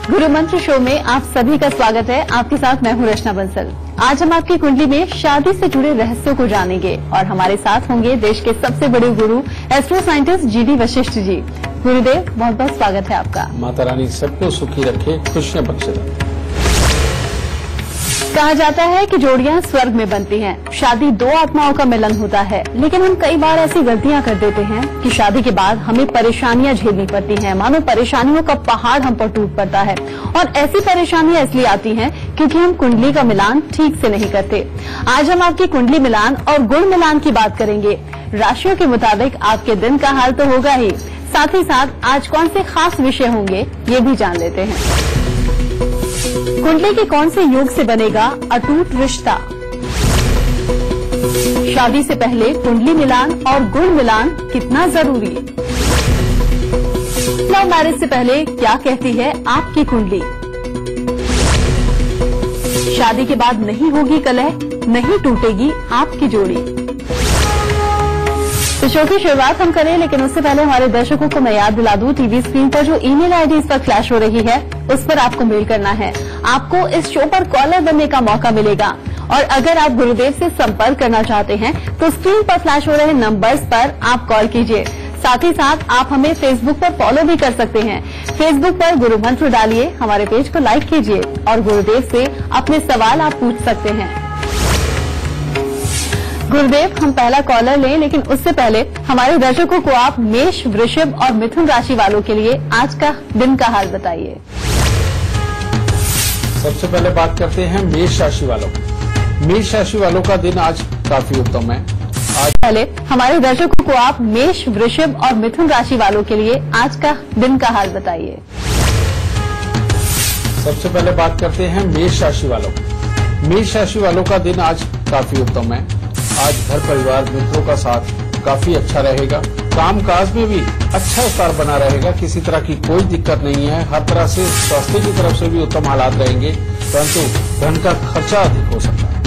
गुरु मंत्र शो में आप सभी का स्वागत है। आपके साथ मैं हूं रचना बंसल। आज हम आपकी कुंडली में शादी से जुड़े रहस्यों को जानेंगे और हमारे साथ होंगे देश के सबसे बड़े गुरु astro scientist GD Vashishtha ji. गुरुदेव, बहुत बहुत स्वागत है आपका। माता रानी सबको सुखी रखे, खुशियां बख्शे रखे। कहा जाता है कि जोड़ियां स्वर्ग में बनती हैं। शादी दो आत्माओं का मिलन होता है, लेकिन हम कई बार ऐसी गलतियां कर देते हैं कि शादी के बाद हमें परेशानियां झेलनी पड़ती हैं। मानो परेशानियों का पहाड़ हम पर टूट पड़ता है और ऐसी परेशानियां इसलिए आती हैं क्योंकि हम कुंडली का मिलान ठीक से नहीं करते। आज हम आपकी कुंडली मिलान और गुण मिलान की बात करेंगे। राशियों के मुताबिक आपके दिन का हाल तो होगा ही, साथ ही साथ आज कौन से खास विषय होंगे ये भी जान लेते हैं। कुंडली के कौन से योग से बनेगा अटूट रिश्ता? शादी से पहले कुंडली मिलान और गुण मिलान कितना जरूरी? लव मैरिज से पहले क्या कहती है आपकी कुंडली? शादी के बाद नहीं होगी कलह, नहीं टूटेगी आपकी जोड़ी। तो शो की शुरुआत हम करें, लेकिन उससे पहले हमारे दर्शकों को मैं याद दिला दूं, टीवी स्क्रीन पर जो ईमेल आईडी इस पर फ्लैश हो रही है उस पर आपको मेल करना है। आपको इस शो पर कॉलर बनने का मौका मिलेगा और अगर आप गुरुदेव से संपर्क करना चाहते हैं तो स्क्रीन पर फ्लैश हो रहे नंबर्स पर आप कॉल कीजिए। साथ ही साथ आप हमें फेसबुक पर फॉलो भी कर सकते हैं। फेसबुक पर गुरु मंत्र डालिए, हमारे पेज को लाइक कीजिए और गुरुदेव से अपने सवाल आप पूछ सकते हैं। गुरुदेव, हम पहला कॉलर लें, लेकिन उससे पहले हमारे दर्शकों को आप मेष, वृषभ और मिथुन राशि वालों के लिए आज का दिन का हाल बताइए। सबसे पहले बात करते हैं मेष राशि वालों। मेष राशि वालों का दिन आज काफी उत्तम है। आज पहले हमारे दर्शकों को आप मेष, वृषभ और मिथुन राशि वालों के लिए आज का दिन का हाल बताइए। सबसे पहले बात करते हैं मेष राशि वालों। मेष राशि वालों का दिन आज काफी उत्तम है। आज घर परिवार मित्रों का साथ काफी अच्छा रहेगा। काम काज में भी अच्छा स्तर बना रहेगा। किसी तरह की कोई दिक्कत नहीं है। हर तरह से स्वास्थ्य की तरफ से भी उत्तम हालात रहेंगे, परंतु धन का खर्चा अधिक हो सकता है।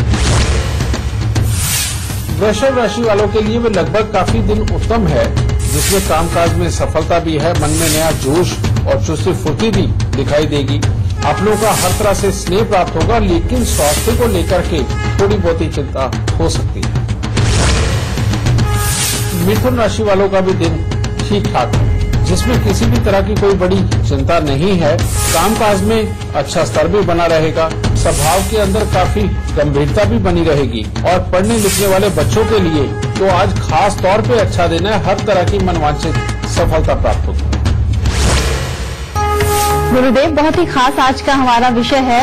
वृषभ राशि वालों के लिए भी लगभग काफी दिन उत्तम है, जिसमें कामकाज में सफलता भी है। मन में नया जोश और चुस्ती फुर्ती भी दिखाई देगी। आप लोगों का हर तरह से स्नेह प्राप्त होगा, लेकिन स्वास्थ्य को लेकर के थोड़ी बहुत ही चिंता हो सकती है। मिथुन राशि वालों का भी दिन ठीक ठाक है, जिसमें किसी भी तरह की कोई बड़ी चिंता नहीं है। कामकाज में अच्छा स्तर भी बना रहेगा। स्वभाव के अंदर काफी गंभीरता भी बनी रहेगी और पढ़ने लिखने वाले बच्चों के लिए तो आज खास तौर पे अच्छा दिन है। हर तरह की मनवांछित सफलता प्राप्त होगी। गुरुदेव, बहुत ही खास आज का हमारा विषय है।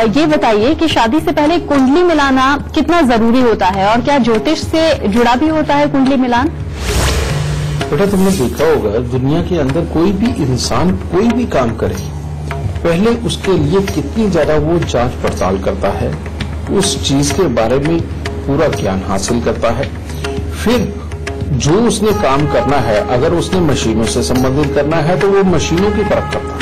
ये बताइए कि शादी से पहले कुंडली मिलाना कितना जरूरी होता है और क्या ज्योतिष से जुड़ा भी होता है कुंडली मिलान? बेटा, तुमने देखा होगा दुनिया के अंदर कोई भी इंसान कोई भी काम करे, पहले उसके लिए कितनी ज्यादा वो जांच पड़ताल करता है, उस चीज के बारे में पूरा ज्ञान हासिल करता है। फिर जो उसने काम करना है, अगर उसने मशीनों से संबंधित करना है तो वो मशीनों की परख करता है।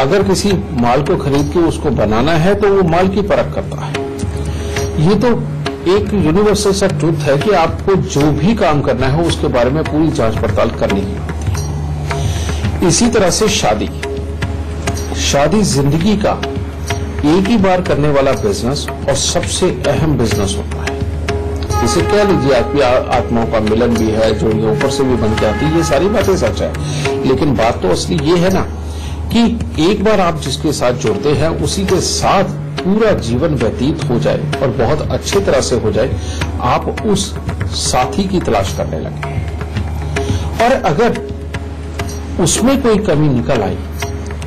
अगर किसी माल को खरीद के उसको बनाना है तो वो माल की परख करता है। ये तो एक यूनिवर्सल सा ट्रुथ है कि आपको जो भी काम करना है उसके बारे में पूरी जांच पड़ताल करनी ही होती है। इसी तरह से शादी जिंदगी का एक ही बार करने वाला बिजनेस और सबसे अहम बिजनेस होता है। इसे कह लीजिए आपकी आत्माओं का मिलन भी है, जोड़ियां ऊपर से भी बन के आती है। ये सारी बातें सच है, लेकिन बात तो असली ये है ना कि एक बार आप जिसके साथ जुड़ते हैं उसी के साथ पूरा जीवन व्यतीत हो जाए और बहुत अच्छे तरह से हो जाए, आप उस साथी की तलाश करने लगे। और अगर उसमें कोई कमी निकल आई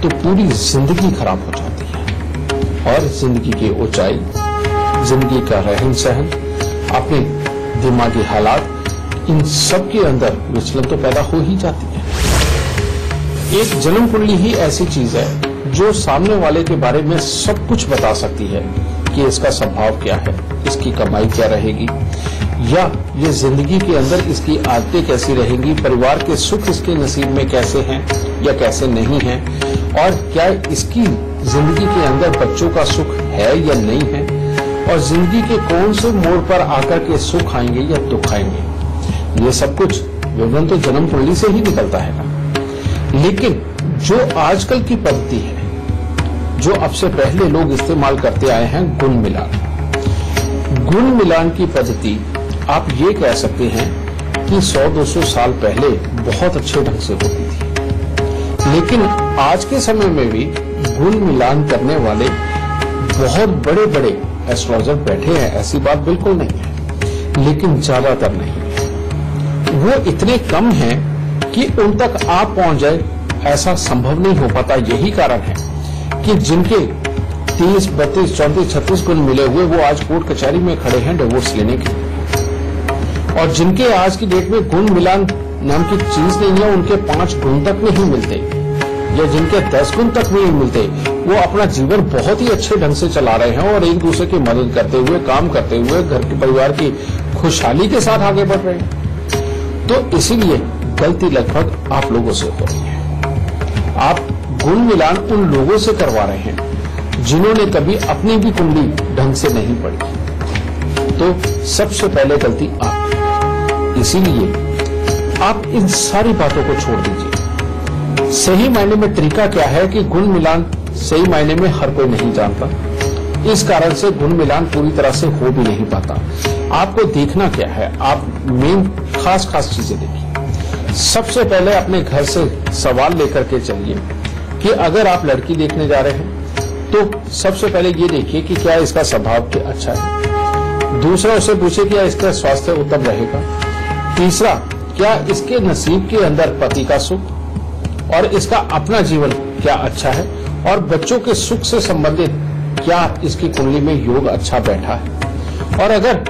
तो पूरी जिंदगी खराब हो जाती है। और जिंदगी की ऊंचाई, जिंदगी का रहन सहन, अपने दिमागी हालात, इन सब के अंदर विचलन तो पैदा हो ही जाती है। एक जन्म कुंडली ही ऐसी चीज है जो सामने वाले के बारे में सब कुछ बता सकती है कि इसका स्वभाव क्या है, इसकी कमाई क्या रहेगी, या ये जिंदगी के अंदर इसकी आदतें कैसी रहेंगी, परिवार के सुख इसके नसीब में कैसे हैं या कैसे नहीं हैं, और क्या इसकी जिंदगी के अंदर बच्चों का सुख है या नहीं है, और जिंदगी के कौन से मोड़ पर आकर के सुख आएंगे या दुख आएंगे। ये सब कुछ विवरण तो जन्म कुंडली से ही निकलता है ना। लेकिन जो आजकल की पद्धति है जो अब से पहले लोग इस्तेमाल करते आए हैं, गुण मिलान। गुण मिलान की पद्धति आप ये कह सकते हैं कि 100-200 साल पहले बहुत अच्छे ढंग से होती थी, लेकिन आज के समय में भी गुण मिलान करने वाले बहुत बड़े बड़े एस्ट्रोलॉजर बैठे हैं, ऐसी बात बिल्कुल नहीं है, लेकिन ज्यादातर नहीं है। वो इतने कम हैं कि उन तक आप पहुंच जाए ऐसा संभव नहीं हो पाता। यही कारण है कि जिनके 30, 32, 34, 36 गुण मिले हुए वो आज कोर्ट कचहरी में खड़े हैं डिवोर्स लेने के लिए, और जिनके आज की डेट में गुण मिलान नाम की चीज नहीं है, उनके 5 गुण तक नहीं मिलते या जिनके 10 गुण तक नहीं मिलते, वो अपना जीवन बहुत ही अच्छे ढंग से चला रहे हैं और एक दूसरे की मदद करते हुए, काम करते हुए, घर के परिवार की खुशहाली के साथ आगे बढ़ रहे हैं। तो इसीलिए गलती लगभग आप लोगों से हो रही है। आप गुण मिलान उन लोगों से करवा रहे हैं जिन्होंने कभी अपनी भी कुंडली ढंग से नहीं पढ़ी, तो सबसे पहले गलती आपकी। इसीलिए आप इन सारी बातों को छोड़ दीजिए। सही मायने में तरीका क्या है कि गुण मिलान सही मायने में हर कोई नहीं जानता, इस कारण से गुण मिलान पूरी तरह से हो भी नहीं पाता। आपको देखना क्या है, आप मेन खास चीजें देखिए। सबसे पहले अपने घर से सवाल लेकर के चलिए कि अगर आप लड़की देखने जा रहे हैं तो सबसे पहले ये देखिए कि क्या इसका स्वभाव अच्छा है। दूसरा, उसे पूछिए क्या इसका स्वास्थ्य उत्तम रहेगा। तीसरा, क्या इसके नसीब के अंदर पति का सुख और इसका अपना जीवन क्या अच्छा है, और बच्चों के सुख से संबंधित क्या इसकी कुंडली में योग अच्छा बैठा है। और अगर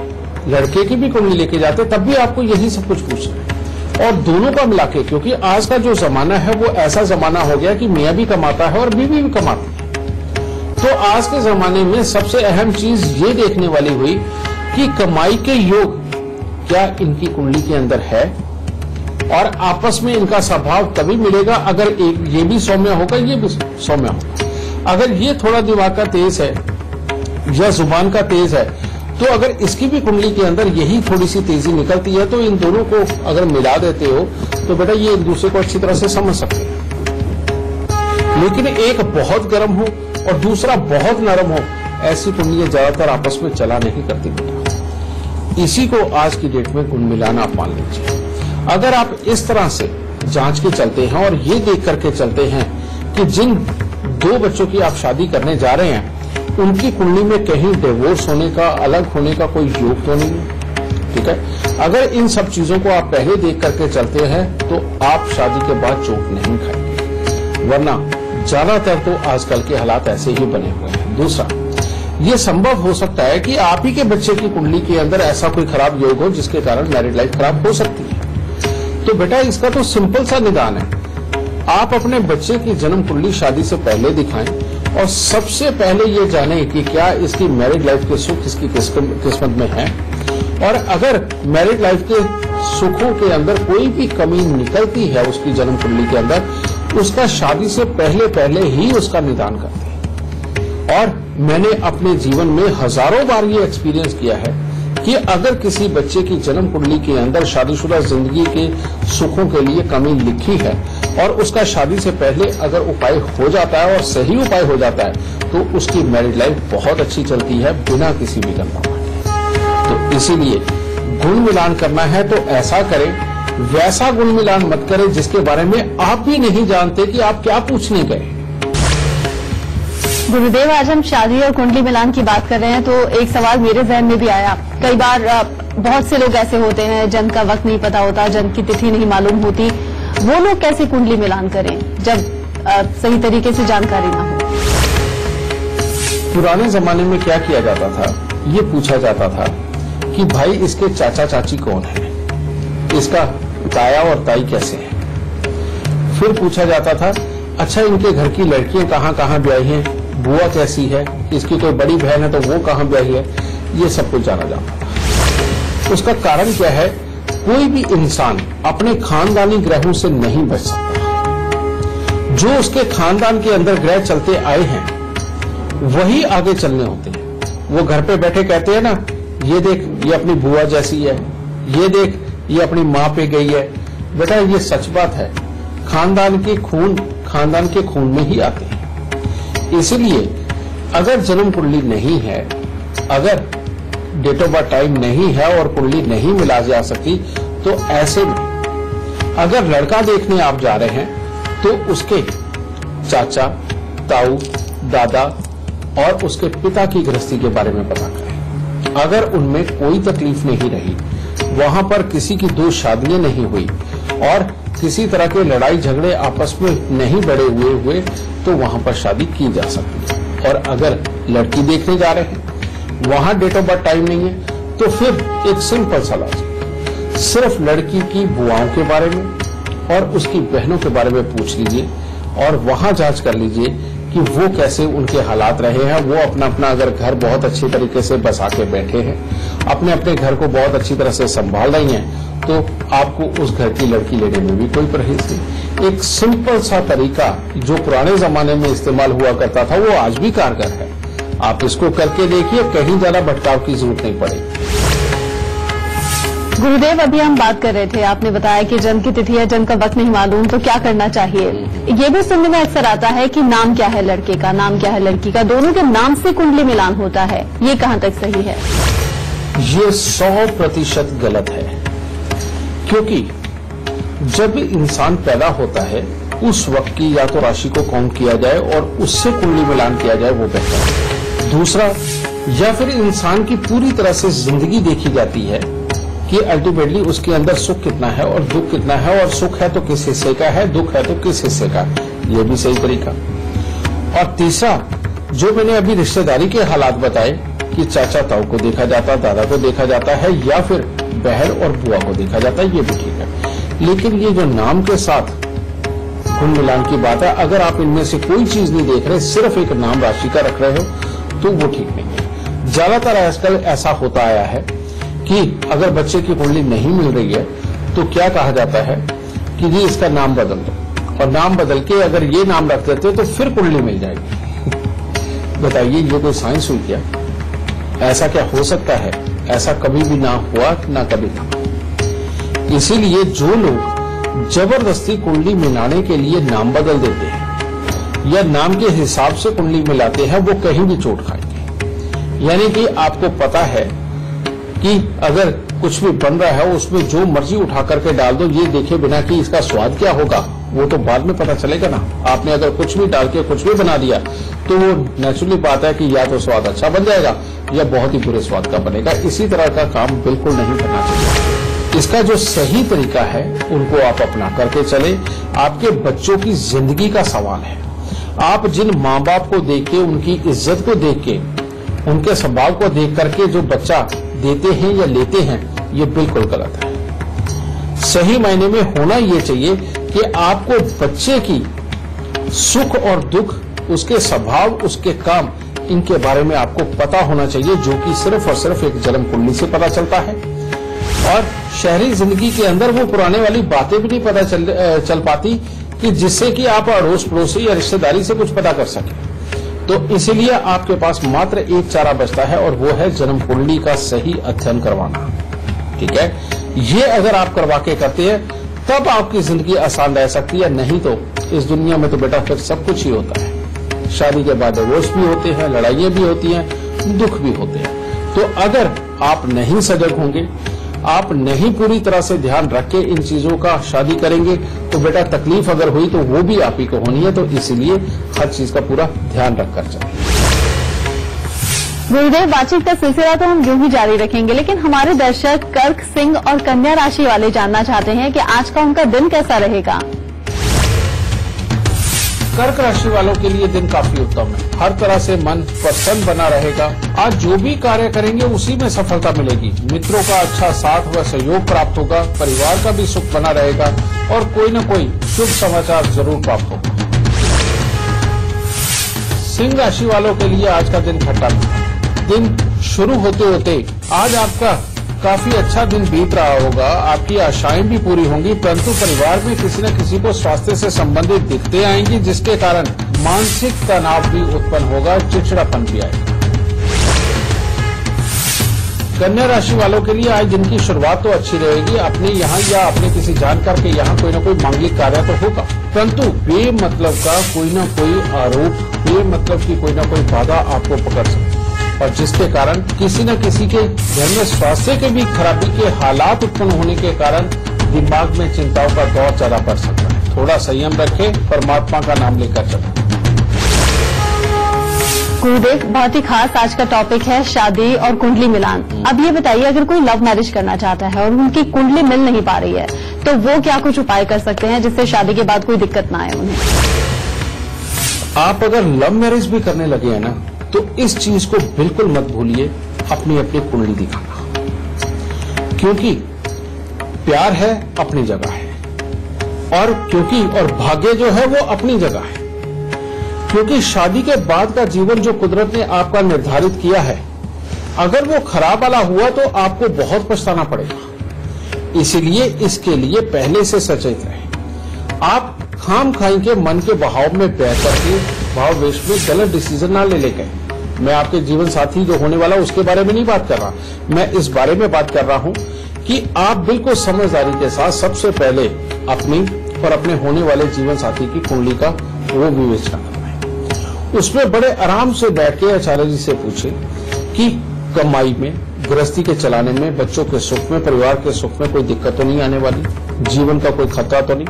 लड़के की भी कुंडली लेके जाते तब भी आपको यही सब कुछ पूछना है, और दोनों का मिला के, क्योंकि आज का जो जमाना है वो ऐसा जमाना हो गया कि मियां भी कमाता है और बीवी भी कमाती है। तो आज के जमाने में सबसे अहम चीज ये देखने वाली हुई कि कमाई के योग क्या इनकी कुंडली के अंदर है, और आपस में इनका स्वभाव तभी मिलेगा अगर एक ये भी सौम्य होगा, ये भी सौम्य होगा। अगर ये थोड़ा दिमाग का तेज है या जुबान का तेज है, तो अगर इसकी भी कुंडली के अंदर यही थोड़ी सी तेजी निकलती है, तो इन दोनों को अगर मिला देते हो तो बेटा ये एक दूसरे को अच्छी तरह से समझ सकते हैं। लेकिन एक बहुत गर्म हो और दूसरा बहुत नरम हो, ऐसी कुंडलियां ज्यादातर आपस में चला नहीं करती बेटा। इसी को आज की डेट में गुण मिलाना आप मान लीजिए। अगर आप इस तरह से जांच के चलते हैं और ये देख करके चलते हैं कि जिन 2 बच्चों की आप शादी करने जा रहे हैं उनकी कुंडली में कहीं डिवोर्स होने का, अलग होने का कोई योग तो नहीं है, ठीक है। अगर इन सब चीजों को आप पहले देख करके चलते हैं तो आप शादी के बाद चोट नहीं खाएंगे, वरना ज्यादातर तो आजकल के हालात ऐसे ही बने हुए हैं। दूसरा, ये संभव हो सकता है कि आप ही के बच्चे की कुंडली के अंदर ऐसा कोई खराब योग हो जिसके कारण मैरिड लाइफ खराब हो सकती है। तो बेटा इसका तो सिंपल सा निदान है, आप अपने बच्चे की जन्म कुंडली शादी से पहले दिखाएं और सबसे पहले ये जाने कि क्या इसकी मैरिड लाइफ के सुख इसकी किस्मत में है, और अगर मैरिड लाइफ के सुखों के अंदर कोई भी कमी निकलती है उसकी जन्म कुंडली के अंदर, उसका शादी से पहले ही उसका निदान करते हैं। और मैंने अपने जीवन में हजारों बार ये एक्सपीरियंस किया है कि अगर किसी बच्चे की जन्म कुंडली के अंदर शादीशुदा जिंदगी के सुखों के लिए कमी लिखी है और उसका शादी से पहले अगर उपाय हो जाता है और सही उपाय हो जाता है तो उसकी मैरिड लाइफ बहुत अच्छी चलती है बिना किसी विघ्न के। तो इसीलिए गुण मिलान करना है तो ऐसा करें, वैसा गुण मिलान मत करें जिसके बारे में आप भी नहीं जानते कि आप क्या पूछने गए। गुरुदेव, आज हम शादी और कुंडली मिलान की बात कर रहे हैं, तो एक सवाल मेरे जहन में भी आया। कई बार बहुत से लोग ऐसे होते हैं जन्म का वक्त नहीं पता होता, जन्म की तिथि नहीं मालूम होती, वो लोग कैसे कुंडली मिलान करें जब सही तरीके से जानकारी ना हो? पुराने जमाने में क्या किया जाता था, ये पूछा जाता था कि भाई इसके चाचा चाची कौन है, इसका ताया और ताई कैसे है। फिर पूछा जाता था अच्छा इनके घर की लड़कियां कहाँ ब्याही हैं, बुआ कैसी है, इसकी कोई बड़ी बहन है तो वो कहाँ ब्याही है, ये सब कुछ जाना जाता था। उसका कारण क्या है, कोई भी इंसान अपने खानदानी ग्रहों से नहीं बच सकता। जो उसके खानदान के अंदर ग्रह चलते आए हैं वही आगे चलने होते हैं। वो घर पे बैठे कहते हैं ना, ये देख ये अपनी बुआ जैसी है, ये देख ये अपनी माँ पे गई है। बेटा ये सच बात है, खानदान के खून में ही आते हैं। इसलिए अगर जन्म कुंडली नहीं है, अगर डेट ऑफ बर्थ टाइम नहीं है और कुंडली नहीं मिला जा सकती, तो ऐसे में अगर लड़का देखने आप जा रहे हैं तो उसके चाचा, ताऊ, दादा और उसके पिता की गृहस्थी के बारे में पता करें। अगर उनमें कोई तकलीफ नहीं रही, वहां पर किसी की 2 शादियां नहीं हुई और किसी तरह के लड़ाई झगड़े आपस में नहीं बढ़े हुए तो वहां पर शादी की जा सकती है। और अगर लड़की देखने जा रहे हैं, वहां डेट ऑफ बर्थ टाइम नहीं है, तो फिर एक सिंपल सा लॉजिक, सिर्फ लड़की की बुआओं के बारे में और उसकी बहनों के बारे में पूछ लीजिए और वहां जांच कर लीजिए कि वो कैसे उनके हालात रहे हैं। वो अपना अपना अगर घर बहुत अच्छी तरीके से बसा के बैठे हैं, अपने अपने घर को बहुत अच्छी तरह से संभाल रही हैं, तो आपको उस घर की लड़की लेने में भी कोई परहेज नहीं। एक सिंपल सा तरीका जो पुराने जमाने में इस्तेमाल हुआ करता था, वो आज भी कारगर है। आप इसको करके देखिए, कहीं ज्यादा भटकाव की जरूरत नहीं पड़ेगी। गुरुदेव, अभी हम बात कर रहे थे, आपने बताया कि जन्म की तिथि या जन्म का वक्त नहीं मालूम तो क्या करना चाहिए। ये भी सुनने में अक्सर आता है कि नाम क्या है लड़के का, नाम क्या है लड़की का, दोनों के नाम से कुंडली मिलान होता है। ये कहां तक सही है? ये 100% गलत है, क्योंकि जब इंसान पैदा होता है उस वक्त की या तो राशि को काउंट किया जाए और उससे कुंडली मिलान किया जाए, वो बेहतर है। दूसरा, या फिर इंसान की पूरी तरह से जिंदगी देखी जाती है कि अल्टीमेटली उसके अंदर सुख कितना है और दुख कितना है, और सुख है तो किस हिस्से का है, दुख है तो किस हिस्से का, ये भी सही तरीका। और तीसरा, जो मैंने अभी रिश्तेदारी के हालात बताए कि चाचा ताऊ को देखा जाता, दादा को देखा जाता है, या फिर बहन और बुआ को देखा जाता है, ये भी ठीक है। लेकिन ये जो नाम के साथ कुंडली मिलान की बात है, अगर आप इनमें से कोई चीज नहीं देख रहे, सिर्फ एक नाम राशि का रख रहे हो, तो वो ठीक नहीं है। ज्यादातर आजकल ऐसा होता आया है कि अगर बच्चे की कुंडली नहीं मिल रही है तो क्या कहा जाता है कि जी इसका नाम बदल दो, और नाम बदल के अगर ये नाम रख देते तो फिर कुंडली मिल जाएगी। बताइए, ये कोई साइंस हुई क्या? ऐसा क्या हो सकता है? ऐसा कभी भी ना हुआ, ना कभी ना। इसीलिए जो लोग जबरदस्ती कुंडली मिलाने के लिए नाम बदल देते हैं या नाम के हिसाब से कुंडली मिलाते हैं, वो कहीं भी चोट खाएंगे। यानी कि आपको पता है कि अगर कुछ भी बन रहा है उसमें जो मर्जी उठा करके डाल दो, ये देखे बिना कि इसका स्वाद क्या होगा, वो तो बाद में पता चलेगा ना। आपने अगर कुछ भी डाल के कुछ भी बना दिया तो वो नेचुरली बात है कि या तो स्वाद अच्छा बन जाएगा या बहुत ही बुरे स्वाद का बनेगा। इसी तरह का काम बिल्कुल नहीं करना चाहिए। इसका जो सही तरीका है उनको आप अपना करके चले। आपके बच्चों की जिंदगी का सवाल है। आप जिन माँ बाप को देख के, उनकी इज्जत को देख के, उनके स्वभाव को देख करके जो बच्चा देते हैं या लेते हैं, ये बिल्कुल गलत है। सही मायने में होना ये चाहिए कि आपको बच्चे की सुख और दुख, उसके स्वभाव, उसके काम, इनके बारे में आपको पता होना चाहिए, जो कि सिर्फ और सिर्फ एक जन्म कुंडली से पता चलता है। और शहरी जिंदगी के अंदर वो पुराने वाली बातें भी नहीं पता चल पाती कि जिससे कि आप अड़ोस पड़ोसी या रिश्तेदारी से कुछ पता कर सके। तो इसीलिए आपके पास मात्र एक चारा बचता है, और वो है जन्म कुंडली का सही अध्ययन करवाना। ठीक है, ये अगर आप करवा के करते हैं तब आपकी जिंदगी आसान रह सकती है। नहीं तो इस दुनिया में तो बेटा फिर सब कुछ ही होता है। शादी के बाद डिवोर्स भी होते हैं, लड़ाइयां भी होती हैं, दुख भी होते हैं। तो अगर आप नहीं सजग होंगे, आप नहीं पूरी तरह से ध्यान रख के इन चीजों का शादी करेंगे, तो बेटा तकलीफ अगर हुई तो वो भी आप ही को होनी है। तो इसीलिए हर चीज का पूरा ध्यान रखकर चलें। गुरुदेव, बातचीत का सिलसिला तो हम यूं ही जारी रखेंगे, लेकिन हमारे दर्शक कर्क, सिंह और कन्या राशि वाले जानना चाहते हैं कि आज का उनका दिन कैसा रहेगा। कर्क राशि वालों के लिए दिन काफी उत्तम है। हर तरह से मन प्रसन्न बना रहेगा। आज जो भी कार्य करेंगे उसी में सफलता मिलेगी। मित्रों का अच्छा साथ व सहयोग प्राप्त होगा। परिवार का भी सुख बना रहेगा और कोई न कोई शुभ समाचार जरूर प्राप्त होगा। सिंह राशि वालों के लिए आज का दिन खट्टा है। दिन शुरू होते होते आज आपका काफी अच्छा दिन बीत रहा होगा। आपकी आशाएं भी पूरी होंगी, परंतु परिवार में किसी न किसी को स्वास्थ्य से संबंधित दिक्कतें आएंगी, जिसके कारण मानसिक तनाव भी उत्पन्न होगा, चिड़चिड़ापन भी आएगा। कन्या राशि वालों के लिए आज दिन की शुरुआत तो अच्छी रहेगी। अपने यहाँ या अपने किसी जानकार के यहाँ कोई न कोई मांगलिक कार्य तो होगा। परंतु बेमतलब का कोई ना कोई आरोप, बेमतलब की कोई ना कोई बाधा आपको पकड़ सकती है, और जिसके कारण किसी न किसी के घर में स्वास्थ्य के भी खराबी के हालात उत्पन्न होने के कारण दिमाग में चिंताओं का दौर ज्यादा बढ़ सकता है। थोड़ा संयम रखें, परमात्मा का नाम लेकर चलें। गुरुदेव, बहुत ही खास आज का टॉपिक है शादी और कुंडली मिलान। अब ये बताइए, अगर कोई लव मैरिज करना चाहता है और उनकी कुंडली मिल नहीं पा रही है, तो वो क्या कुछ उपाय कर सकते हैं जिससे शादी के बाद कोई दिक्कत ना आए उन्हें? आप अगर लव मैरिज भी करने लगे हैं ना, तो इस चीज को बिल्कुल मत भूलिए, अपनी अपनी कुंडली दिखाना। क्योंकि प्यार है अपनी जगह है, और भाग्य जो है वो अपनी जगह है। क्योंकि शादी के बाद का जीवन जो कुदरत ने आपका निर्धारित किया है, अगर वो खराब वाला हुआ तो आपको बहुत पछताना पड़ेगा। इसीलिए इसके लिए पहले से सचेत रहें। आप खाम खाई के मन के बहाव में बह करके भाव वेश में गलत डिसीजन ना ले लेके। मैं आपके जीवन साथी जो होने वाला उसके बारे में नहीं बात कर रहा, मैं इस बारे में बात कर रहा हूं कि आप बिल्कुल समझदारी के साथ सबसे पहले अपनी और अपने होने वाले जीवन साथी की कुंडली का वो विवेचना करें। उसमें बड़े आराम से बैठ के आचार्य जी से पूछे कि कमाई में, गृहस्थी के चलाने में, बच्चों के सुख में, परिवार के सुख में कोई दिक्कत तो नहीं आने वाली, जीवन का कोई खतरा तो नहीं।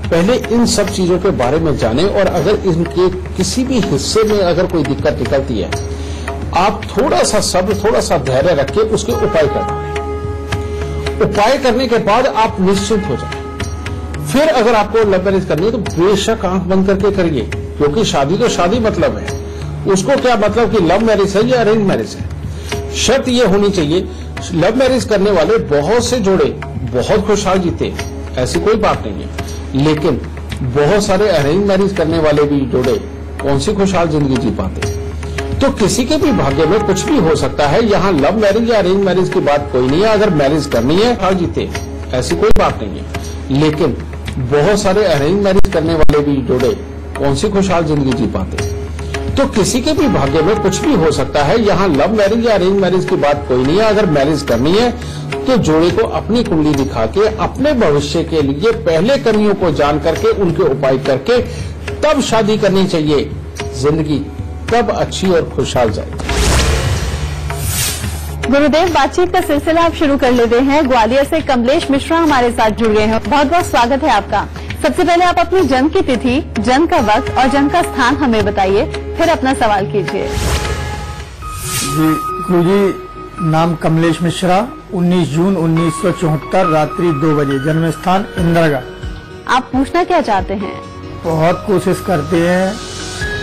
पहले इन सब चीजों के बारे में जाने, और अगर इनके किसी भी हिस्से में अगर कोई दिक्कत निकलती है, आप थोड़ा सा सब्र, थोड़ा सा धैर्य रख के उसके उपाय करना। उपाय करने के बाद आप निश्चिंत हो जाए। फिर अगर आपको लव मैरिज करनी है तो बेशक आंख बंद करके करिए, क्योंकि शादी तो शादी मतलब है। उसको क्या मतलब कि लव मैरिज है या अरेंज मैरिज है। शर्त ये होनी चाहिए, लव मैरिज करने वाले बहुत से जोड़े बहुत खुशहाल जीते, ऐसी कोई बात नहीं है। लेकिन बहुत सारे अरेंज मैरिज करने वाले भी जोड़े कौन सी खुशहाल जिंदगी जी पाते। तो किसी के भी भाग्य में कुछ भी हो सकता है। यहाँ लव मैरिज या अरेंज मैरिज की बात कोई नहीं है। अगर मैरिज करनी है खुशहाल जीते, ऐसी कोई बात नहीं है। लेकिन बहुत सारे अरेंज मैरिज करने वाले भी जोड़े कौन सी खुशहाल जिंदगी जी पाते। तो किसी के भी भाग्य में कुछ भी हो सकता है। यहाँ लव मैरिज या अरेंज मैरिज की बात कोई नहीं है। अगर मैरिज करनी है तो जोड़े को अपनी कुंडली दिखा के अपने भविष्य के लिए पहले कमियों को जान करके उनके उपाय करके तब शादी करनी चाहिए। जिंदगी तब अच्छी और खुशहाल जाएगी। गुरुदेव, बातचीत का सिलसिला आप शुरू कर लेते हैं। ग्वालियर से कमलेश मिश्रा हमारे साथ जुड़ गए हैं। बहुत बहुत स्वागत है आपका। सबसे पहले आप अपनी जन्म की तिथि, जन्म का वक्त और जन्म का स्थान हमें बताइए, फिर अपना सवाल कीजिए। जी गुरुजी, नाम कमलेश मिश्रा, 19 जून 1974 रात्रि 2 बजे, जन्म स्थान इंदिरागढ़। आप पूछना क्या चाहते हैं? बहुत कोशिश करते हैं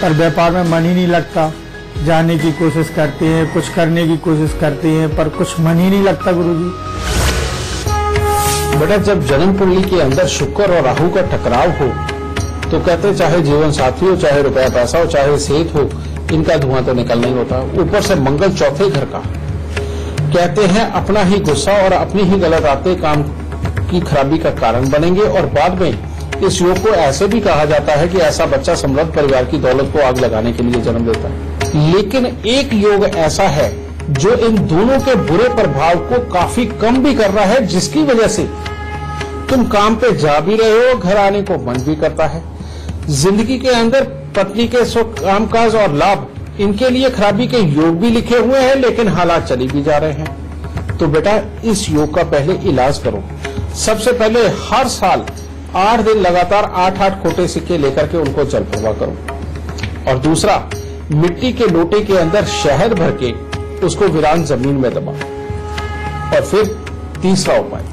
पर व्यापार में मन ही नहीं लगता। जाने की कोशिश करते हैं, कुछ करने की कोशिश करते हैं, पर कुछ मन ही नहीं लगता गुरुजी। बेटा, जब जन्म कुंडली के अंदर शुक्र और राहु का टकराव हो तो कहते चाहे जीवन साथी हो, चाहे रुपया पैसा हो, चाहे सेहत हो, इनका धुआं तो निकलना ही होता। ऊपर से मंगल चौथे घर का, कहते हैं अपना ही गुस्सा और अपनी ही गलत आते काम की खराबी का कारण बनेंगे। और बाद में इस योग को ऐसे भी कहा जाता है कि ऐसा बच्चा समृद्ध परिवार की दौलत को आग लगाने के लिए जन्म देता है। लेकिन एक योग ऐसा है जो इन दोनों के बुरे प्रभाव को काफी कम भी कर रहा है, जिसकी वजह से तुम काम पे जा भी रहे हो, घर आने को मन भी करता है। जिंदगी के अंदर पत्नी के सुख, कामकाज और लाभ, इनके लिए खराबी के योग भी लिखे हुए हैं, लेकिन हालात चली भी जा रहे हैं। तो बेटा, इस योग का पहले इलाज करो। सबसे पहले हर साल 8 दिन लगातार 8-8 खोटे सिक्के लेकर के उनको जल प्रवाह करो। और दूसरा, मिट्टी के लोटे के अंदर शहद भर के उसको वीरान जमीन में दबाओ। और फिर तीसरा उपाय,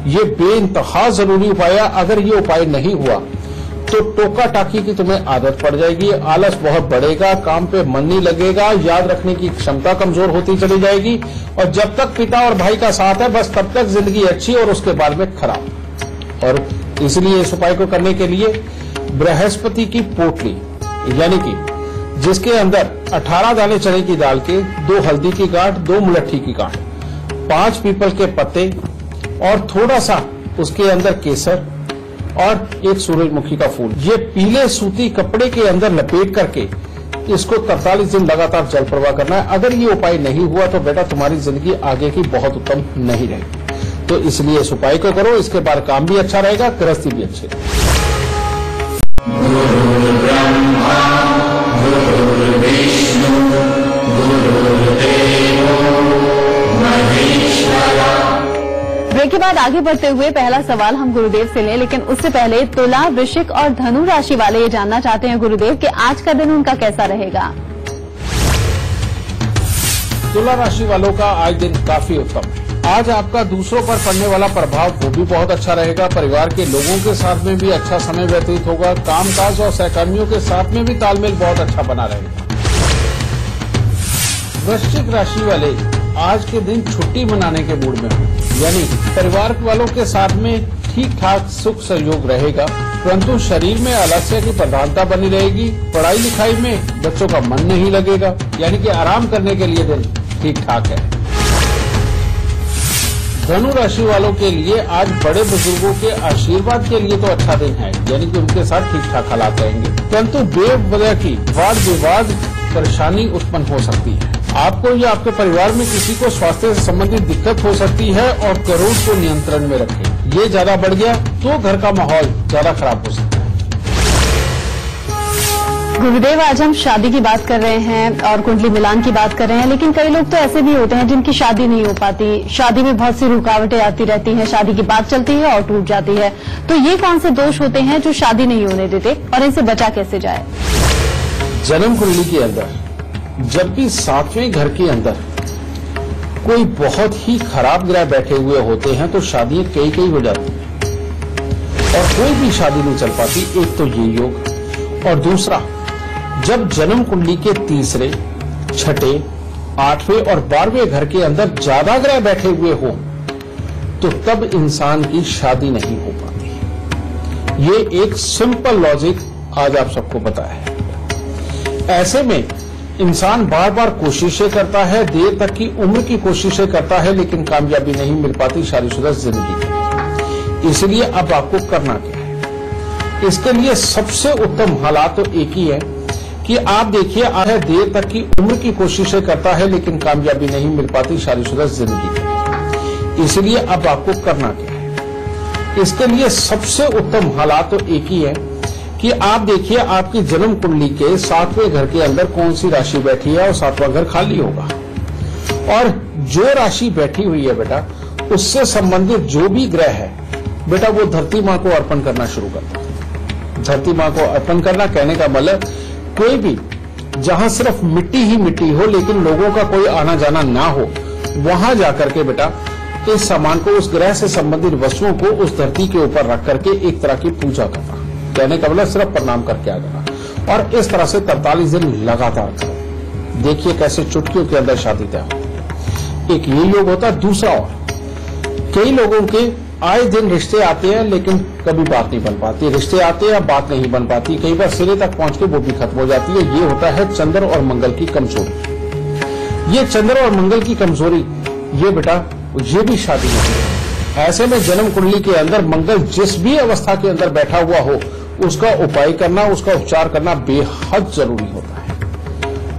ये बेइंतहा जरूरी उपाय है। अगर ये उपाय नहीं हुआ तो टोका टाकी की तुम्हें आदत पड़ जाएगी, आलस बहुत बढ़ेगा, काम पे मन नहीं लगेगा, याद रखने की क्षमता कमजोर होती चली जाएगी। और जब तक पिता और भाई का साथ है, बस तब तक जिंदगी अच्छी और उसके बाद में खराब। और इसलिए इस उपाय को करने के लिए बृहस्पति की पोटली, यानी कि जिसके अंदर 18 दाने चने की दाल के, 2 हल्दी की गांठ, 2 मुलट्ठी की गांठ, 5 पीपल के पत्ते और थोड़ा सा उसके अंदर केसर और 1 सूरजमुखी का फूल, ये पीले सूती कपड़े के अंदर लपेट करके इसको 43 दिन लगातार जल प्रवाह करना है। अगर ये उपाय नहीं हुआ तो बेटा तुम्हारी जिंदगी आगे की बहुत उत्तम नहीं रहेगी। तो इसलिए इस उपाय को करो, इसके बाद काम भी अच्छा रहेगा, गृहस्थी भी अच्छी रहेगी। ब्रेक के बाद आगे बढ़ते हुए पहला सवाल हम गुरुदेव से लें, लेकिन उससे पहले तुला, वृश्चिक और धनु राशि वाले ये जानना चाहते हैं गुरुदेव कि आज का दिन उनका कैसा रहेगा। तुला राशि वालों का आज दिन काफी उत्तम है। आज आपका दूसरों पर पड़ने वाला प्रभाव वो भी बहुत अच्छा रहेगा। परिवार के लोगों के साथ में भी अच्छा समय व्यतीत होगा। कामकाज और सहकर्मियों के साथ में भी तालमेल बहुत अच्छा बना रहेगा। वृश्चिक राशि वाले आज के दिन छुट्टी मनाने के मूड में हों, यानी परिवार वालों के साथ में ठीक ठाक सुख सहयोग रहेगा, परंतु शरीर में आलस्य की प्रधानता बनी रहेगी। पढ़ाई लिखाई में बच्चों का मन नहीं लगेगा, यानी कि आराम करने के लिए दिन ठीक ठाक है। धनु राशि वालों के लिए आज बड़े बुजुर्गों के आशीर्वाद के लिए तो अच्छा दिन है, यानी कि उनके साथ ठीक ठाक हालात रहेंगे, परंतु बेवजह की वाद विवाद परेशानी उत्पन्न हो सकती है। आपको या आपके परिवार में किसी को स्वास्थ्य से संबंधित दिक्कत हो सकती है और क्रोध को नियंत्रण में रखें। ये ज्यादा बढ़ गया तो घर का माहौल ज्यादा खराब हो सकता है। गुरुदेव, आज हम शादी की बात कर रहे हैं और कुंडली मिलान की बात कर रहे हैं, लेकिन कई लोग तो ऐसे भी होते हैं जिनकी शादी नहीं हो पाती। शादी में बहुत सी रुकावटें आती रहती हैं, शादी की बात चलती है और टूट जाती है। तो ये कौन से दोष होते हैं जो शादी नहीं होने देते और इनसे बचा कैसे जाए? जन्म कुंडली के अंदर जब भी 7वें घर के अंदर कोई बहुत ही खराब ग्रह बैठे हुए होते हैं तो शादियां कई हो जाती हैं और कोई भी शादी नहीं चल पाती। एक तो ये योग, और दूसरा जब जन्म कुंडली के तीसरे, छठे, 8वें और 12वें घर के अंदर ज्यादा ग्रह बैठे हुए हो तो तब इंसान की शादी नहीं हो पाती। ये एक सिंपल लॉजिक आज आप सबको पता है। ऐसे में इंसान बार बार कोशिशें करता है, देर तक की उम्र की कोशिशें करता है, लेकिन कामयाबी नहीं मिल पाती शादीशुदा जिंदगी में। इसलिए अब आपको करना क्या है? इसके लिए सबसे उत्तम हालात तो एक ही है कि आप देखिए, आप देर तक की उम्र की कोशिशें करता है लेकिन कामयाबी नहीं मिल पाती शादीशुदा जिंदगी में। इसलिए अब आपको करना क्या है? इसके लिए सबसे उत्तम हालात तो एक ही है कि आप देखिए आपकी जन्म कुंडली के 7वें घर के अंदर कौन सी राशि बैठी है और 7वां घर खाली होगा, और जो राशि बैठी हुई है बेटा उससे संबंधित जो भी ग्रह है बेटा वो धरती माँ को अर्पण करना शुरू करता है। धरती माँ को अर्पण करना कहने का मतलब कोई भी जहां सिर्फ मिट्टी ही मिट्टी हो लेकिन लोगों का कोई आना जाना ना हो, वहां जाकर के बेटा इस सामान को, उस ग्रह से संबंधित वस्तुओं को उस धरती के ऊपर रख करके एक तरह की पूजा करना। कहने का मतलब सिर्फ प्रणाम करके आ जाना, और इस तरह से 43 दिन लगातार करो। देखिए कैसे चुटकियों के अंदर शादी तय हो। एक ये योग होता है। दूसरा, और कई लोगों के आए दिन रिश्ते आते हैं लेकिन कभी बात नहीं बन पाती। रिश्ते आते हैं, बात नहीं बन पाती, कई बार सिरे तक पहुंच के वो भी खत्म हो जाती है। ये होता है चंद्र और मंगल की कमजोरी। ये चंद्र और मंगल की कमजोरी ये बेटा ये भी शादी नहीं है। ऐसे में जन्म कुंडली के अंदर मंगल जिस भी अवस्था के अंदर बैठा हुआ हो उसका उपाय करना, उसका उपचार करना बेहद जरूरी होता है।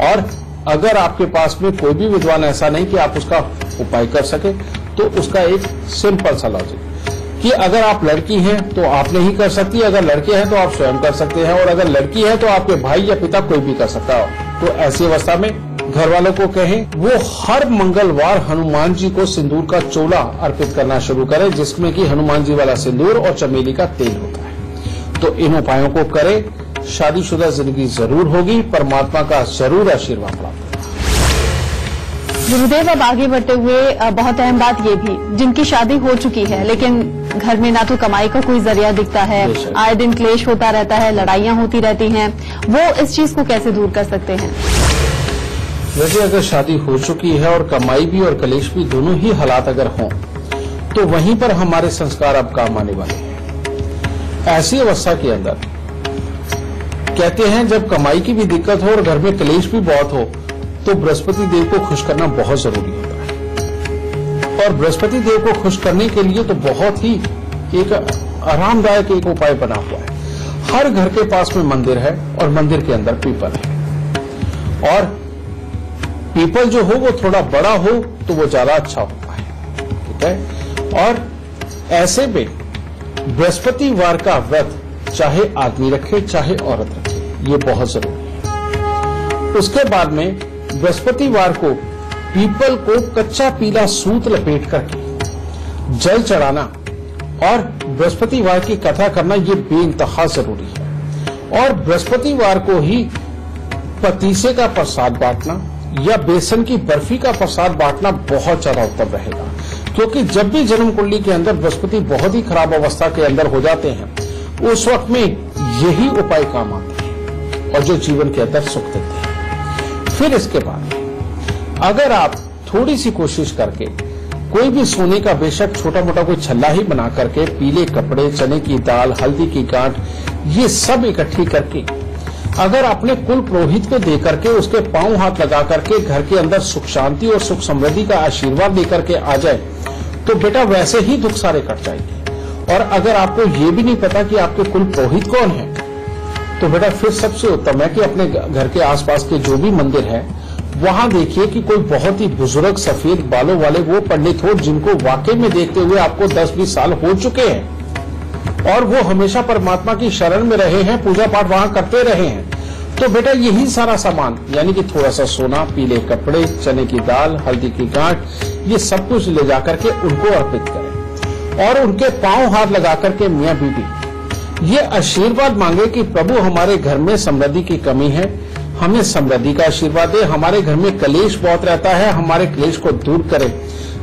और अगर आपके पास में कोई भी विद्वान ऐसा नहीं कि आप उसका उपाय कर सके तो उसका एक सिंपल सा लॉजिक कि अगर आप लड़की हैं तो आप नहीं कर सकती, अगर लड़के हैं तो आप स्वयं कर सकते हैं, और अगर लड़की है तो आपके भाई या पिता कोई भी कर सकता हो। तो ऐसी अवस्था में घर वालों को कहें वो हर मंगलवार हनुमान जी को सिंदूर का चोला अर्पित करना शुरू करें, जिसमें कि हनुमान जी वाला सिंदूर और चमेली का तेल होता है। तो इन उपायों को करें, शादीशुदा जिंदगी जरूर होगी, परमात्मा का जरूर आशीर्वाद प्राप्त होगा। गुरुदेव, अब आगे बढ़ते हुए बहुत अहम बात ये भी, जिनकी शादी हो चुकी है लेकिन घर में ना तो कमाई का कोई जरिया दिखता है, आए दिन क्लेश होता रहता है, लड़ाइयां होती रहती हैं, वो इस चीज को कैसे दूर कर सकते हैं? वैसे अगर शादी हो चुकी है और कमाई भी और कलेश भी दोनों ही हालात अगर हों तो वहीं पर हमारे संस्कार अब काम आने वाले हैं। ऐसी अवस्था के अंदर कहते हैं जब कमाई की भी दिक्कत हो और घर में कलेश भी बहुत हो तो बृहस्पति देव को खुश करना बहुत जरूरी होता है। और बृहस्पति देव को खुश करने के लिए तो बहुत ही एक आरामदायक एक उपाय बना हुआ है। हर घर के पास में मंदिर है और मंदिर के अंदर पीपल है, और पीपल जो हो वो थोड़ा बड़ा हो तो वो ज्यादा अच्छा होता है। ठीक है। और ऐसे में बृहस्पतिवार का व्रत चाहे आदमी रखे चाहे औरत रखे, ये बहुत जरूरी है। उसके बाद में बृहस्पतिवार को पीपल को कच्चा पीला सूत लपेट करके जल चढ़ाना और बृहस्पतिवार की कथा करना, ये बेइंतहा जरूरी है। और बृहस्पतिवार को ही पतीसे का प्रसाद बांटना या बेसन की बर्फी का प्रसाद बांटना बहुत ज्यादा उत्तम रहेगा, क्योंकि जब भी जन्म कुंडली के अंदर बृहस्पति बहुत ही खराब अवस्था के अंदर हो जाते हैं, उस वक्त में यही उपाय काम आते हैं और जो जीवन के अंदर सुख देते हैं। फिर इसके बाद अगर आप थोड़ी सी कोशिश करके कोई भी सोने का बेशक छोटा मोटा कोई छल्ला ही बना करके पीले कपड़े, चने की दाल, हल्दी की गांठ, ये सब इकट्ठी करके अगर अपने कुल पुरोहित को दे करके उसके पांव हाथ लगा करके घर के अंदर सुख शांति और सुख समृद्धि का आशीर्वाद लेकर के आ जाए, तो बेटा वैसे ही दुख सारे कट जाएंगे। और अगर आपको ये भी नहीं पता कि आपके कुल पुरोहित कौन है, तो बेटा फिर सबसे उत्तम है कि अपने घर के आसपास के जो भी मंदिर है वहां देखिए कि कोई बहुत ही बुजुर्ग सफेद बालों वाले वो पंडित हो जिनको वाकई में देखते हुए आपको 10-20 साल हो चुके हैं और वो हमेशा परमात्मा की शरण में रहे हैं, पूजा पाठ वहां करते रहे हैं। तो बेटा यही सारा सामान यानी कि थोड़ा सा सोना, पीले कपड़े, चने की दाल, हल्दी की गांठ, ये सब कुछ ले जाकर के उनको अर्पित करें और उनके पांव हाथ लगा करके मियां बीबी ये आशीर्वाद मांगे कि प्रभु हमारे घर में समृद्धि की कमी है, हमें समृद्धि का आशीर्वाद दे, हमारे घर में कलेश बहुत रहता है, हमारे क्लेश को दूर करे।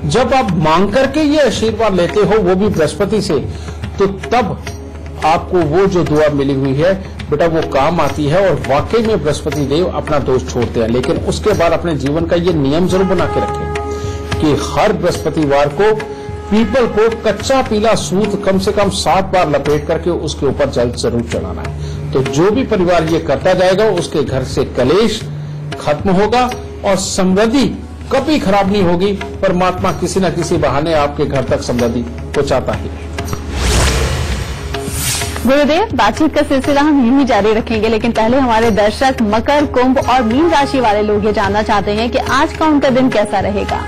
जब आप मांग करके ये आशीर्वाद लेते हो वो भी बृहस्पति से, तो तब आपको वो जो दुआ मिली हुई है बेटा वो काम आती है और वाकई में बृहस्पति देव अपना दोष छोड़ते हैं। लेकिन उसके बाद अपने जीवन का ये नियम जरूर बना के रखें कि हर बृहस्पतिवार को पीपल को कच्चा पीला सूत कम से कम 7 बार लपेट करके उसके ऊपर जल जरूर चढ़ाना है। तो जो भी परिवार ये करता जाएगा उसके घर से कलेश खत्म होगा और समृद्धि कभी खराब नहीं होगी। परमात्मा किसी न किसी बहाने आपके घर तक समृद्धि पहुंचाता ही है। गुरुदेव, बातचीत का सिलसिला हम यूं ही जारी रखेंगे, लेकिन पहले हमारे दर्शक मकर, कुंभ और मीन राशि वाले लोग ये जानना चाहते हैं कि आज का उनका दिन कैसा रहेगा।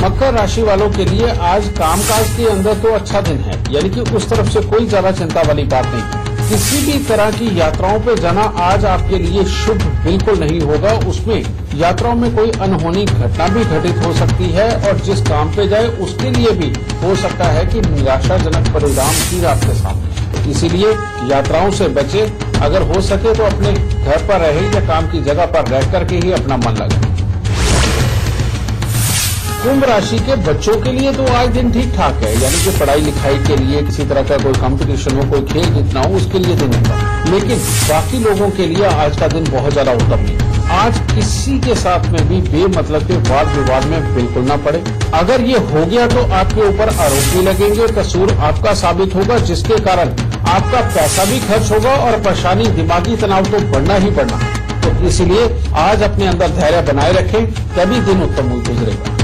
मकर राशि वालों के लिए आज कामकाज के अंदर तो अच्छा दिन है, यानी कि उस तरफ से कोई ज्यादा चिंता वाली बात नहीं। किसी भी तरह की यात्राओं पे जाना आज आपके लिए शुभ बिल्कुल नहीं होगा। उसमें यात्राओं में कोई अनहोनी घटना भी घटित हो सकती है और जिस काम पे जाए उसके लिए भी हो सकता है कि निराशाजनक परिणाम भी आपके सामने। इसीलिए यात्राओं से बचे, अगर हो सके तो अपने घर पर रहे या काम की जगह पर रह करके ही अपना मन लगाए। कुंभ राशि के बच्चों के लिए तो आज दिन ठीक ठाक है, यानी कि पढ़ाई लिखाई के लिए किसी तरह का कोई कंपटीशन हो, कोई खेल जीतना हो, उसके लिए दिन होगा। लेकिन बाकी लोगों के लिए आज का दिन बहुत ज्यादा उत्तम नहीं। आज किसी के साथ में भी बेमतलब के वाद विवाद में बिल्कुल ना पड़े। अगर ये हो गया तो आपके ऊपर आरोप भी लगेंगे, कसूर आपका साबित होगा, जिसके कारण आपका पैसा भी खर्च होगा और परेशानी, दिमागी तनाव तो बढ़ना ही बढ़ना। तो इसलिए आज अपने अंदर धैर्य बनाए रखें, तभी दिन उत्तम गुजरेगा।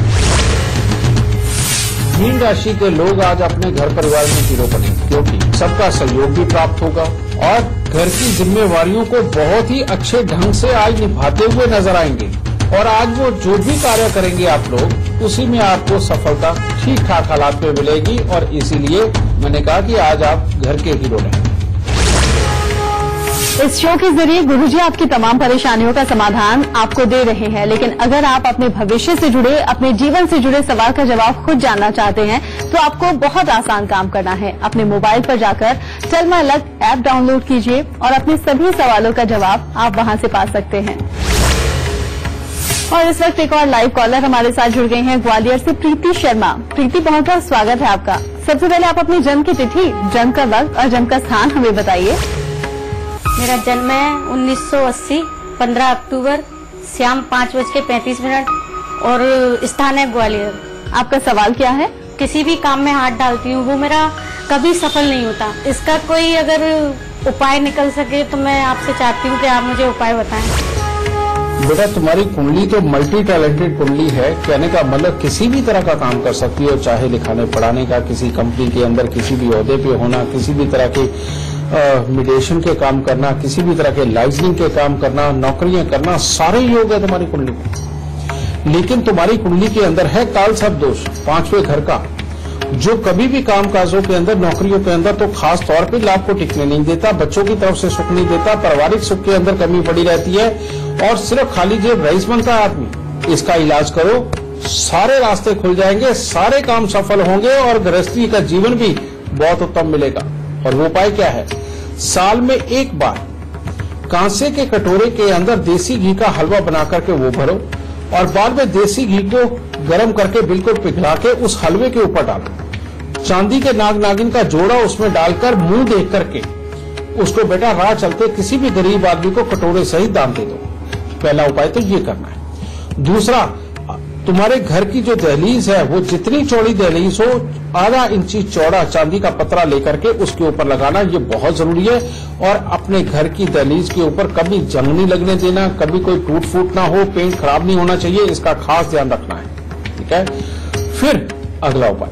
मीन राशि के लोग आज अपने घर परिवार में हीरो बने, क्योंकि सबका सहयोग भी प्राप्त होगा और घर की जिम्मेवारियों को बहुत ही अच्छे ढंग से आज निभाते हुए नजर आएंगे। और आज वो जो भी कार्य करेंगे आप लोग, उसी में आपको सफलता ठीक ठाक हालात में मिलेगी। और इसीलिए मैंने कहा कि आज आप घर के हीरो रहेंगे। इस शो के जरिए गुरुजी आपकी तमाम परेशानियों का समाधान आपको दे रहे हैं, लेकिन अगर आप अपने भविष्य से जुड़े, अपने जीवन से जुड़े सवाल का जवाब खुद जानना चाहते हैं तो आपको बहुत आसान काम करना है। अपने मोबाइल पर जाकर Tell My Luck app download कीजिए और अपने सभी सवालों का जवाब आप वहां से पा सकते हैं। और इस वक्त एक और लाइव कॉलर हमारे साथ जुड़ गए हैं, ग्वालियर से प्रीति शर्मा। प्रीति, बहुत बहुत स्वागत है आपका। सबसे पहले आप अपनी जन्म की तिथि, जन्म का वक्त और जन्म का स्थान हमें बताइए। मेरा जन्म है 1980 15 अक्टूबर शाम 5:35 और स्थान है ग्वालियर। आपका सवाल क्या है? किसी भी काम में हाथ डालती हूँ वो मेरा कभी सफल नहीं होता। इसका कोई अगर उपाय निकल सके तो मैं आपसे चाहती हूँ कि आप मुझे उपाय बताएं। बेटा, तुम्हारी कुंडली तो मल्टी टैलेंटेड कुंडली है। कहने का मतलब किसी भी तरह का काम कर सकती हो, चाहे लिखाने पढ़ाने का, किसी कंपनी के अंदर किसी भी ओहदे पे होना, किसी भी तरह के मीडिएशन के काम करना, किसी भी तरह के लाइसेंसिंग के काम करना, नौकरियां करना, सारे योग है तुम्हारी कुंडली में। लेकिन तुम्हारी कुंडली के अंदर है काल सर्प दोष 5वें घर का, जो कभी भी कामकाजों के अंदर, नौकरियों के अंदर तो खास तौर पे लाभ को टिकने नहीं देता, बच्चों की तरफ से सुख नहीं देता, पारिवारिक सुख के अंदर कमी पड़ी रहती है और सिर्फ खाली जेब रईस बनता है आदमी। इसका इलाज करो, सारे रास्ते खुल जाएंगे, सारे काम सफल होंगे और गृहस्थी का जीवन भी बहुत उत्तम मिलेगा। और वो उपाय क्या है? साल में एक बार कांसे के कटोरे के अंदर देसी घी का हलवा बना करके वो भरो और बाद में देसी घी को गर्म करके बिल्कुल पिघला के उस हलवे के ऊपर डालो। चांदी के नाग नागिन का जोड़ा उसमें डालकर मुंह देख करके उसको बेटा राह चलते किसी भी गरीब आदमी को कटोरे सहित दान दे दो। पहला उपाय तो ये करना है। दूसरा, तुम्हारे घर की जो दहलीज है वो जितनी चौड़ी दहलीज हो, आधा इंची चौड़ा चांदी का पतरा लेकर के उसके ऊपर लगाना, ये बहुत जरूरी है। और अपने घर की दहलीज के ऊपर कभी जंग नहीं लगने देना, कभी कोई टूट फूट ना हो, पेंट खराब नहीं होना चाहिए, इसका खास ध्यान रखना है। ठीक है। फिर अगला उपाय,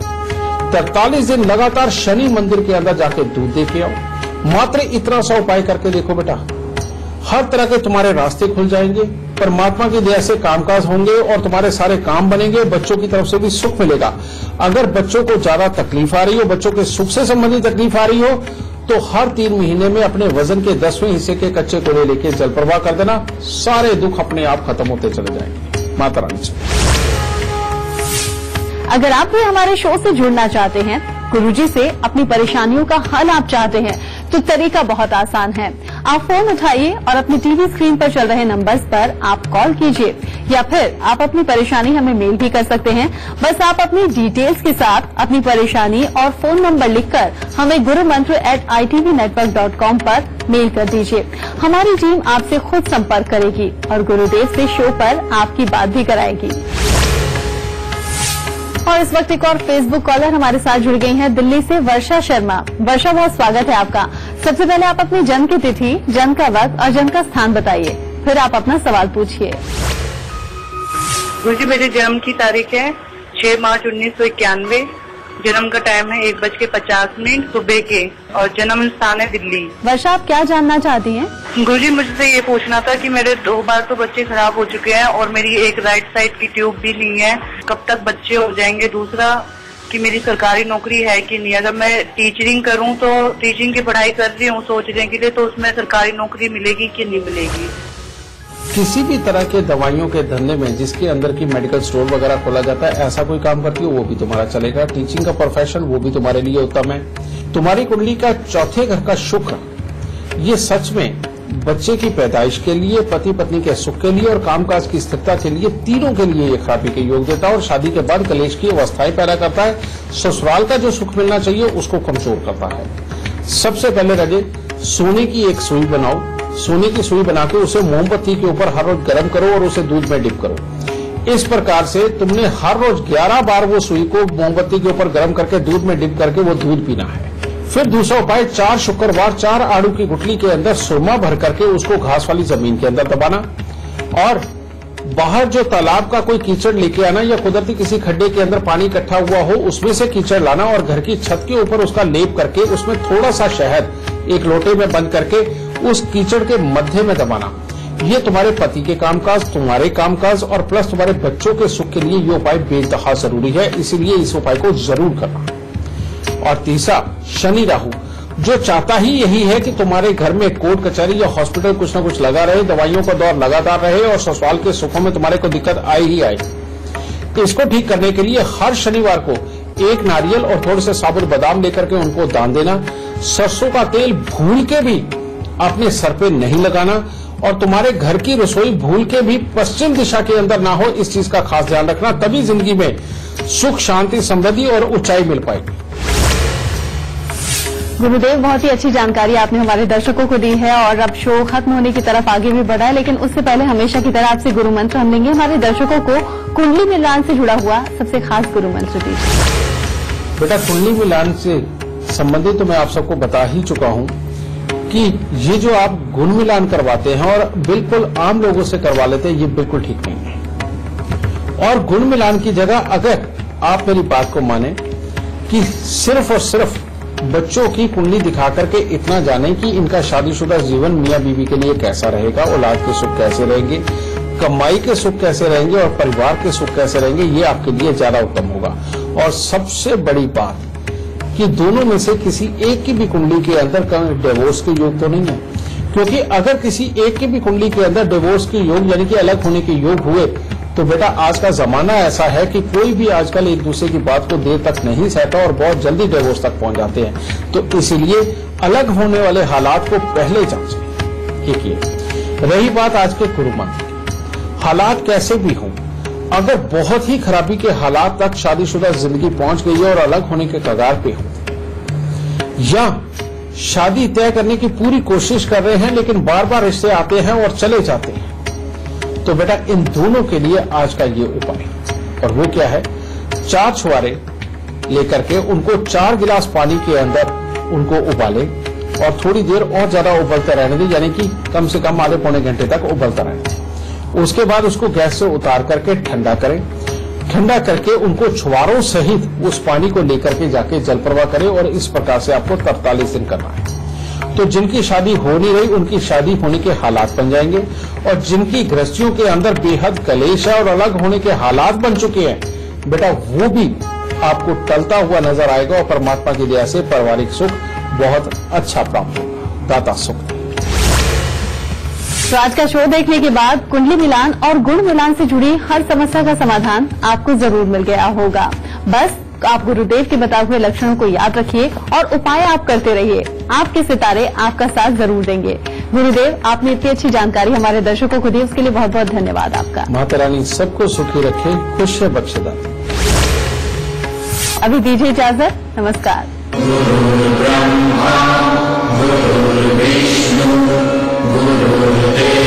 43 दिन लगातार शनि मंदिर के अंदर जाके दूध दे के आओ। मात्र इतना सा उपाय करके देखो बेटा, हर तरह के तुम्हारे रास्ते खुल जाएंगे, परमात्मा की दया से कामकाज होंगे और तुम्हारे सारे काम बनेंगे, बच्चों की तरफ से भी सुख मिलेगा। अगर बच्चों को ज्यादा तकलीफ आ रही हो, बच्चों के सुख से संबंधित तकलीफ आ रही हो, तो हर 3 महीने में अपने वजन के 10वें हिस्से के कच्चे कोले लेके जल प्रवाह कर देना, सारे दुख अपने आप खत्म होते चले जाएंगे। माता रानी से। अगर आप भी हमारे शो से जुड़ना चाहते हैं, गुरुजी से अपनी परेशानियों का हल आप चाहते हैं, तो तरीका बहुत आसान है। आप फोन उठाइए और अपनी टीवी स्क्रीन पर चल रहे नंबर्स पर आप कॉल कीजिए या फिर आप अपनी परेशानी हमें मेल भी कर सकते हैं। बस आप अपनी डिटेल्स के साथ अपनी परेशानी और फोन नंबर लिखकर हमें gurumantra@itvnetwork.com पर मेल कर दीजिए। हमारी टीम आपसे खुद संपर्क करेगी और गुरुदेव से शो पर आपकी बात भी कराएगी। और इस वक्त एक और फेसबुक कॉलर हमारे साथ जुड़ गई हैं दिल्ली से, वर्षा शर्मा। वर्षा, बहुत स्वागत है आपका। सबसे पहले आप अपनी जन्म की तिथि, जन्म का वक्त और जन्म का स्थान बताइए, फिर आप अपना सवाल पूछिए। गुरुजी, मेरे जन्म की तारीख है 6 मार्च 1991। जन्म का टाइम है 1:50 सुबह के और जन्म स्थान है दिल्ली। वर्षा, आप क्या जानना चाहती हैं? गुरुजी, मुझसे ये पूछना था कि मेरे 2 बार तो बच्चे खराब हो चुके हैं और मेरी एक राइट साइड की ट्यूब भी नहीं है, कब तक बच्चे हो जाएंगे? दूसरा कि मेरी सरकारी नौकरी है कि नहीं? अगर मैं टीचिंग करूं तो टीचिंग की पढ़ाई कर रही हूँ सोचने के लिए, तो उसमें सरकारी नौकरी मिलेगी कि नहीं मिलेगी? किसी भी तरह के दवाइयों के धंधे में जिसके अंदर की मेडिकल स्टोर वगैरह खोला जाता है, ऐसा कोई काम करती हो वो भी तुम्हारा चलेगा। टीचिंग का प्रोफेशन वो भी तुम्हारे लिए उत्तम है। तुम्हारी कुंडली का चौथे घर का शुक्र, ये सच में बच्चे की पैदाइश के लिए, पति पत्नी के सुख के लिए और कामकाज की स्थिरता के लिए, तीनों के लिए ये खराबी के योग देता है और शादी के बाद कलेश की अवस्थाएं पैदा करता है। ससुराल का जो सुख मिलना चाहिए उसको कमजोर करता है। सबसे पहले रजे, सोने की एक सुई बनाओ। सोने की सुई बना के उसे मोमबत्ती के ऊपर हर रोज गर्म करो और उसे दूध में डिप करो। इस प्रकार से तुमने हर रोज 11 बार वो सुई को मोमबत्ती के ऊपर गर्म करके दूध में डिप करके वो दूध पीना है। फिर दूसरा उपाय, 4 शुक्रवार 4 आड़ू की गुठली के अंदर सुरमा भर करके उसको घास वाली जमीन के अंदर दबाना और बाहर जो तालाब का कोई कीचड़ लेके आना या कुदरती किसी खड्डे के अंदर पानी इकट्ठा हुआ हो उसमें से कीचड़ लाना और घर की छत के ऊपर उसका लेप करके उसमें थोड़ा सा शहद एक लोटे में बंद करके उस कीचड़ के मध्य में दबाना। ये तुम्हारे पति के कामकाज, तुम्हारे कामकाज और प्लस तुम्हारे बच्चों के सुख के लिए ये उपाय बेतहा जरूरी है, इसीलिए इस उपाय को जरूर करना। और तीसरा, शनि राहु, जो चाहता ही यही है कि तुम्हारे घर में कोर्ट कचहरी या हॉस्पिटल कुछ न कुछ लगा रहे, दवाइयों का दौर लगातार रहे और ससुराल के सुखों में तुम्हारे को दिक्कत आए ही आए। तो इसको ठीक करने के लिए हर शनिवार को 1 नारियल और थोड़े से साबुत बादाम लेकर के उनको दान देना। सरसों का तेल भूल के भी अपने सर पे नहीं लगाना और तुम्हारे घर की रसोई भूल के भी पश्चिम दिशा के अंदर ना हो, इस चीज का खास ध्यान रखना। तभी जिंदगी में सुख, शांति, समृद्धि और ऊंचाई मिल पाएगी। गुरुदेव, बहुत ही अच्छी जानकारी आपने हमारे दर्शकों को दी है और अब शो खत्म होने की तरफ आगे भी बढ़ा है, लेकिन उससे पहले हमेशा की तरह आपसे गुरु मंत्र हम लेंगे। हमारे दर्शकों को कुंडली मिलान से जुड़ा हुआ सबसे खास गुरु मंत्र दीजिए। बेटा, कुंडली मिलान से संबंधित तो मैं आप सबको बता ही चुका हूं कि ये जो आप गुण मिलान करवाते हैं और बिल्कुल आम लोगों से करवा लेते हैं, ये बिल्कुल ठीक नहीं है। और गुण मिलान की जगह अगर आप मेरी बात को माने कि सिर्फ और सिर्फ बच्चों की कुंडली दिखा करके इतना जाने कि इनका शादीशुदा जीवन मियां बीवी के लिए कैसा रहेगा, औलाद के सुख कैसे रहेंगे, कमाई के सुख कैसे रहेंगे और परिवार के सुख कैसे रहेंगे, ये आपके लिए ज्यादा उत्तम होगा। और सबसे बड़ी बात कि दोनों में से किसी एक की भी कुंडली के अंदर डिवोर्स के योग तो नहीं है, क्योंकि अगर किसी एक की भी कुंडली के अंदर डिवोर्स के योग यानी कि अलग होने के योग हुए तो बेटा आज का जमाना ऐसा है कि कोई भी आजकल एक दूसरे की बात को देर तक नहीं सहता और बहुत जल्दी डिवोर्स तक पहुंच जाते हैं। तो इसीलिए अलग होने वाले हालात को पहले जांचें। एक ये रही बात आज के गुरु मंत्र, हालात कैसे भी हों, अगर बहुत ही खराबी के हालात तक शादीशुदा जिंदगी पहुंच गई है और अलग होने के कगार पे हो, या शादी तय करने की पूरी कोशिश कर रहे हैं लेकिन बार बार रिश्ते आते हैं और चले जाते हैं, तो बेटा इन दोनों के लिए आज का ये उपाय, और वो क्या है, 4 छुआरे लेकर के उनको 4 गिलास पानी के अंदर उनको उबालें और थोड़ी देर और ज्यादा उबलते रहने दें, यानी कि कम से कम आधे पौने घंटे तक उबलता रहने दें। उसके बाद उसको गैस से उतार करके ठंडा करें, ठंडा करके उनको छुआरों सहित उस पानी को लेकर के जाके जल प्रवाह करें और इस प्रकार से आपको 43 दिन करना है। तो जिनकी शादी हो नहीं रही उनकी शादी होने के हालात बन जाएंगे, और जिनकी गृहस्थियों के अंदर बेहद कलेश है और अलग होने के हालात बन चुके हैं बेटा वो भी आपको टलता हुआ नजर आएगा और परमात्मा की दया से पारिवारिक सुख बहुत अच्छा प्राप्त होगा। दाता सुख। तो आज का शो देखने के बाद कुंडली मिलान और गुण मिलान से जुड़ी हर समस्या का समाधान आपको जरूर मिल गया होगा। बस आप गुरुदेव के बताए हुए लक्षणों को याद रखिए और उपाय आप करते रहिए, आपके सितारे आपका साथ जरूर देंगे। गुरुदेव, आपने इतनी अच्छी जानकारी हमारे दर्शकों को दी, उसके लिए बहुत बहुत धन्यवाद आपका। माता रानी सबको सुखी रखे, खुश बख्शेदार। अभी दीजिए इजाजत, नमस्कार। गुरु ब्रह्मा गुरु विष्णु गुरु देव